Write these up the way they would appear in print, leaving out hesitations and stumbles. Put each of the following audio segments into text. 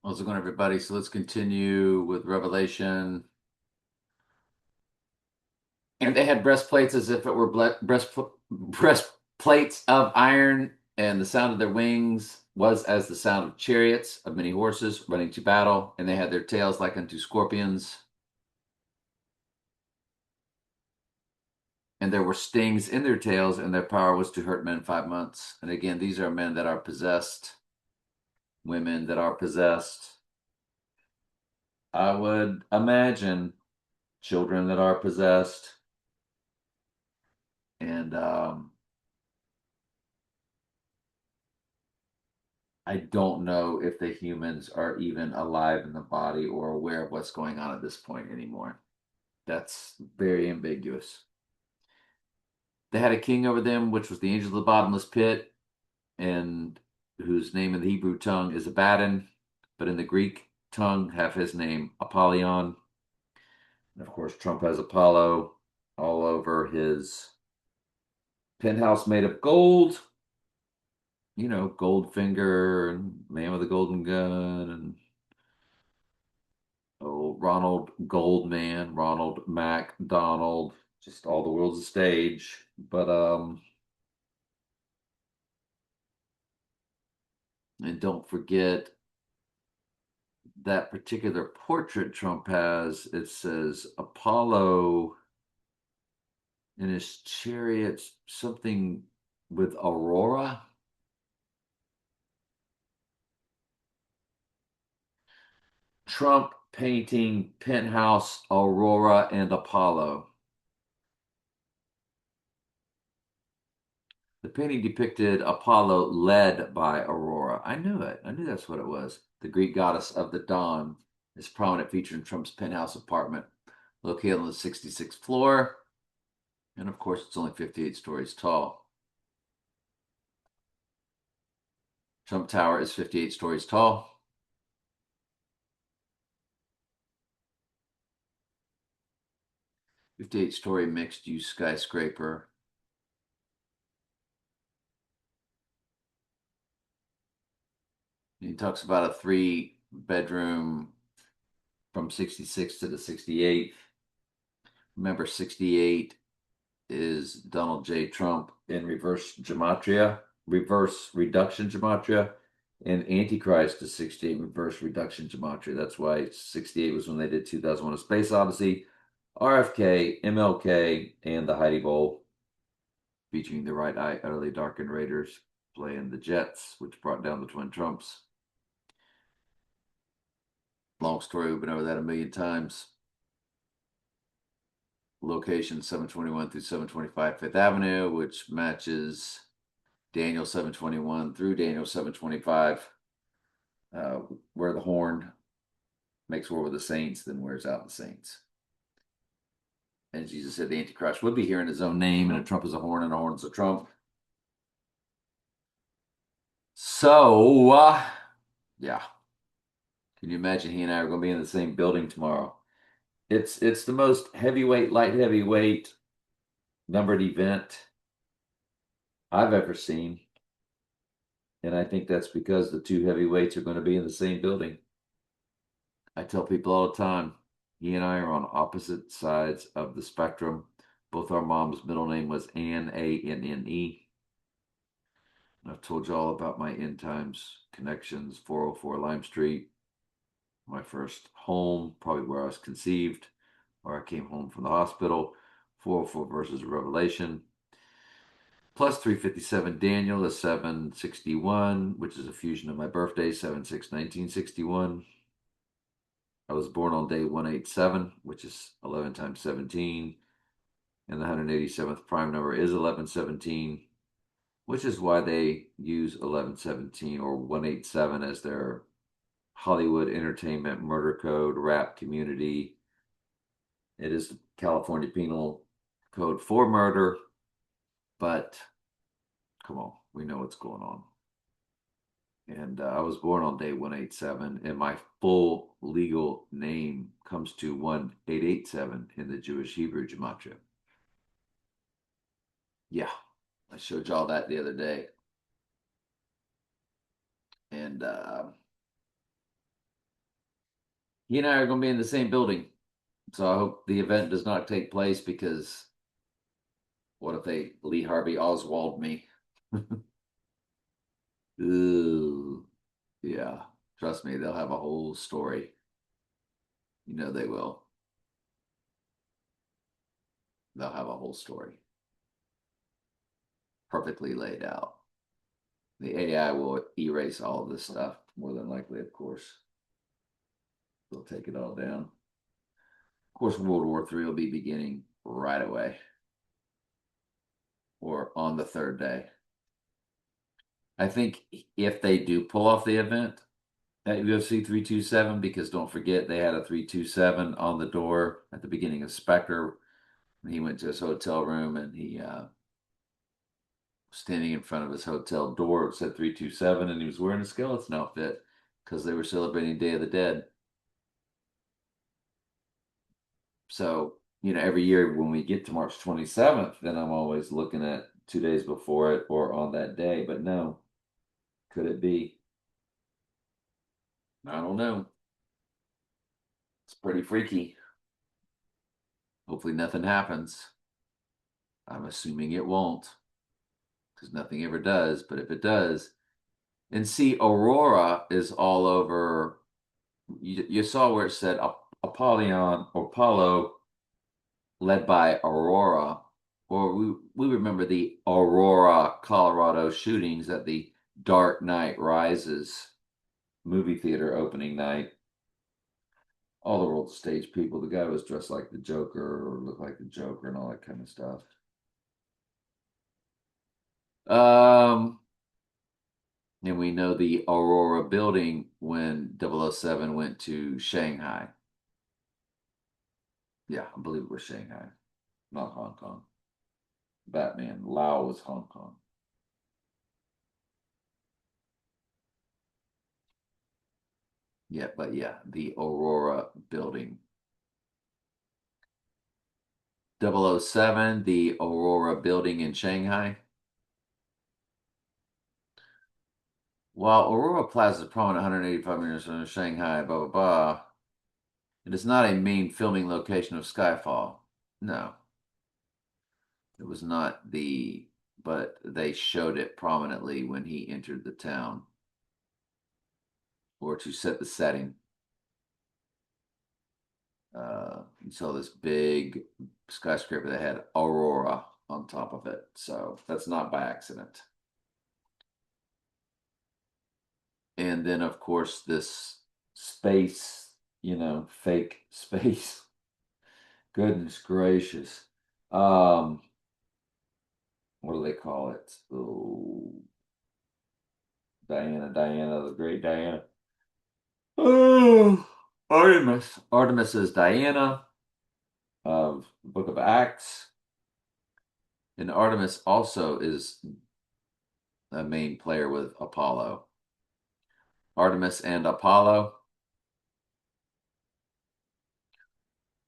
How's it going, everybody? So let's continue with Revelation. And they had breastplates as if it were breastplates of iron, and the sound of their wings was as the sound of chariots of many horses running to battle, and they had their tails like unto scorpions, and there were stings in their tails, and their power was to hurt men 5 months. And again, these are men that are possessed, women that are possessed. I would imagine children that are possessed, and I don't know if the humans are even alive in the body or aware of what's going on at this point anymore. That's very ambiguous. They had a king over them, which was the angel of the bottomless pit, and whose name in the Hebrew tongue is Abaddon, but in the Greek tongue have his name Apollyon. And of course, Trump has Apollo all over his penthouse made of gold. Goldfinger and Man with a Golden Gun and Ronald Goldman, Ronald MacDonald, just all the world's a stage. But and don't forget that particular portrait Trump has, it says Apollo in his chariot, something with Aurora. Trump painting penthouse Aurora and Apollo. The painting depicted Apollo led by Aurora. I knew it. I knew that's what it was. The Greek goddess of the dawn is a prominent feature in Trump's penthouse apartment, located on the 66th floor. And of course, it's only 58 stories tall. Trump Tower is 58 stories tall. 58-story mixed-use skyscraper. He talks about a three-bedroom from 66 to the 68th. Remember, 68 is Donald J. Trump in reverse gematria, reverse reduction gematria, and Antichrist is 68 reverse reduction gematria. That's why 68 was when they did 2001: A Space Odyssey, RFK, MLK, and the Heidi Bowl, featuring the right eye utterly darkened Raiders playing the Jets, which brought down the twin Trumps. Long story, we've been over that a million times. Location 721 through 725 Fifth Avenue, which matches Daniel 721 through Daniel 725, where the horn makes war with the saints, then wears out the saints. And Jesus said the Antichrist would be here in his own name, and a trump is a horn, and a horn is a trump. So, yeah, can you imagine he and I are going to be in the same building tomorrow? It's the most heavyweight, light heavyweight numbered event I've ever seen. And I think that's because the two heavyweights are going to be in the same building. I tell people all the time, he and I are on opposite sides of the spectrum. Both our mom's middle name was Anne, Anne. I've told you all about my end times connections, 404 Lime Street, my first home, probably where I was conceived, or I came home from the hospital, 404 versus Revelation. Plus 357 Daniel is 761, which is a fusion of my birthday, 7/6/1961. I was born on day 187, which is 11 times 17. And the 187th prime number is 1117, which is why they use 1117 or 187 as their Hollywood Entertainment Murder Code rap community. It is the California Penal Code for murder, but come on, we know what's going on. And I was born on day 187, and my full legal name comes to 1887 in the Jewish Hebrew Gematria. Yeah, I showed y'all that the other day. And He and I are going to be in the same building. So I hope the event does not take place because what if they Lee Harvey Oswald me? Ooh, yeah. Trust me, they'll have a whole story. You know they will. They'll have a whole story perfectly laid out. The AI will erase all of this stuff, more than likely, of course. They'll take it all down. Of course, World War III will be beginning right away or on the third day. I think if they do pull off the event at UFC 327, because don't forget they had a 327 on the door at the beginning of Spectre. He went to his hotel room and he standing in front of his hotel door. It said 327, and he was wearing a skeleton outfit because they were celebrating Day of the Dead. So, every year when we get to March 27th, then I'm always looking at 2 days before it or on that day. But no, could it be? I don't know. It's pretty freaky. Hopefully, nothing happens. I'm assuming it won't because nothing ever does. But if it does, and see, Aurora is all over. You saw where it said Apollyon or Apollo led by Aurora, or we remember the Aurora, Colorado shootings at the Dark Knight Rises movie theater opening night. All the world stage people. The guy was dressed like the Joker or looked like the Joker and all that kind of stuff. Um, and we know the Aurora building when 007 went to Shanghai. Yeah, I believe it was Shanghai, not Hong Kong. Batman. Lao was Hong Kong. Yeah, but yeah, the Aurora building. 007, the Aurora building in Shanghai. While Aurora Plaza is prominent 185 meters from Shanghai, blah, blah, blah, it is not a main filming location of Skyfall. No, it was not but they showed it prominently when he entered the town or to set the setting. You saw this big skyscraper that had Aurora on top of it. So that's not by accident. And then, of course, this space, fake space. Goodness gracious. Um, what do they call it? Oh, Diana, the great Diana. Oh, Artemis. Artemis is Diana of the Book of Acts. And Artemis also is a main player with Apollo. Artemis and Apollo,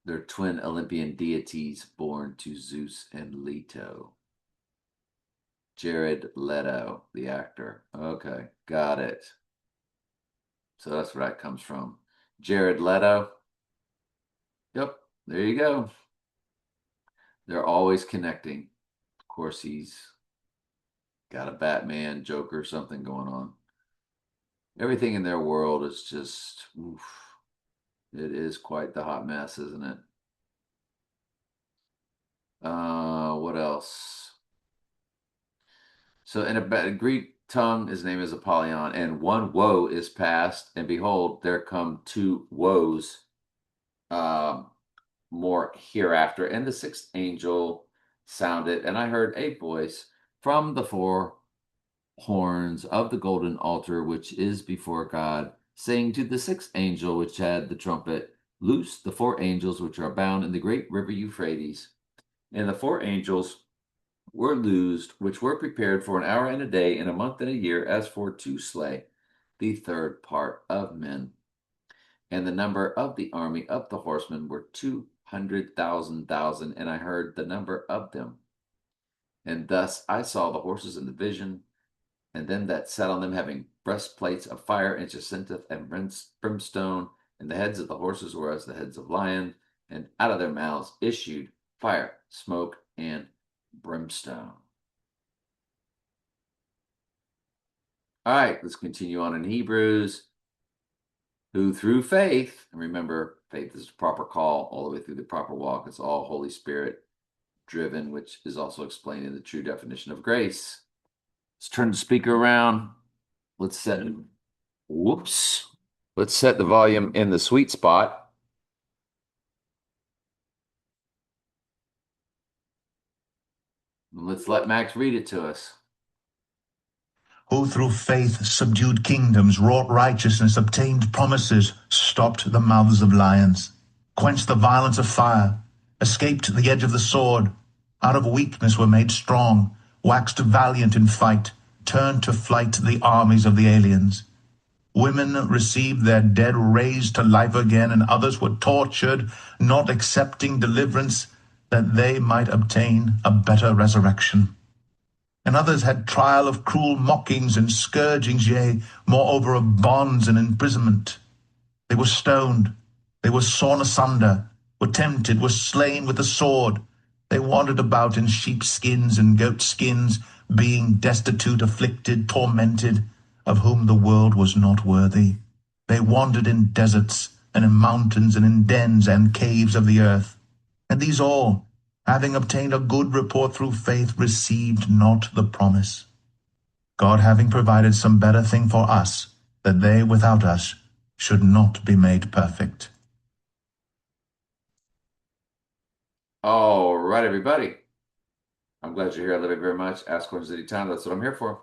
they're twin Olympian deities born to Zeus and Leto. Jared Leto, the actor. Okay, got it. So that's where that comes from. Jared Leto. Yep, there you go. They're always connecting. Of course, he's got a Batman, Joker, something going on. Everything in their world is just, oof, it is quite the hot mess, isn't it? What else? So in a Greek tongue, his name is Apollyon, and one woe is past, and behold, there come two woes um, more hereafter. And the sixth angel sounded, and I heard a voice from the four horns of the golden altar which is before God, saying to the sixth angel which had the trumpet, loose the four angels which are bound in the great river Euphrates. And the four angels were loosed, which were prepared for an hour and a day, and a month and a year, as for to slay the third part of men. And the number of the army of the horsemen were 200,000, and I heard the number of them. And thus I saw the horses in the vision, and them that sat on them having breastplates of fire and jacinth and brimstone, and the heads of the horses were as the heads of lions, and out of their mouths issued fire, smoke, and brimstone. All right, let's continue on in Hebrews. Who through faith, and remember, faith is a proper call all the way through the proper walk. It's all Holy Spirit driven, which is also explained in the true definition of grace. Let's turn the speaker around. Let's set the volume in the sweet spot. And let's let Max read it to us. Who through faith subdued kingdoms, wrought righteousness, obtained promises, stopped the mouths of lions, quenched the violence of fire, escaped the edge of the sword, out of weakness were made strong, waxed valiant in fight, turned to flight the armies of the aliens. Women received their dead raised to life again, and others were tortured, not accepting deliverance, that they might obtain a better resurrection. And others had trial of cruel mockings and scourgings, yea, moreover of bonds and imprisonment. They were stoned, they were sawn asunder, were tempted, were slain with the sword. They wandered about in sheepskins and goatskins, being destitute, afflicted, tormented, of whom the world was not worthy. They wandered in deserts, and in mountains, and in dens and caves of the earth. And these all, having obtained a good report through faith, received not the promise. God having provided some better thing for us, that they without us should not be made perfect. All right, everybody. I'm glad you're here. I love you very much. Ask questions anytime. That's what I'm here for.